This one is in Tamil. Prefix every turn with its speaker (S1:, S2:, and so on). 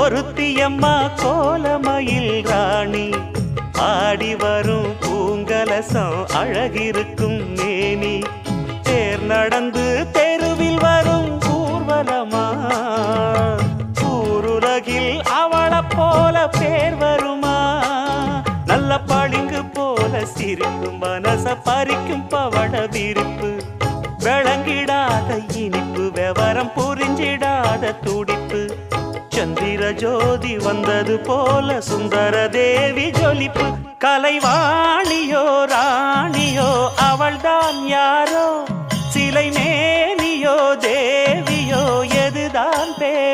S1: ஒருத்தியம்மா கோலமயில் ராணி ஆடி வரும் பூங்கலசம் அழகிருக்கும் மேனி தேர் நடந்து தெருவில் வரும் ஊர்வலமா ஊருலகில் அவளை போல பேர் வருமா நல்ல பளிங்கு போல சிரிக்கும் மனச பறிக்கும் பவள விரிப்பு விளங்கிடாத இனிப்பு விவரம் புரிஞ்சிடாத துடிப்பு சந்திர ஜோதி வந்தது போல சுந்தர தேவி ஜொலிப்பு கலைவாணியோ ராணியோ அவள்தான் யாரோ சிலை மேனியோ தேவியோ எதுதான் பேர்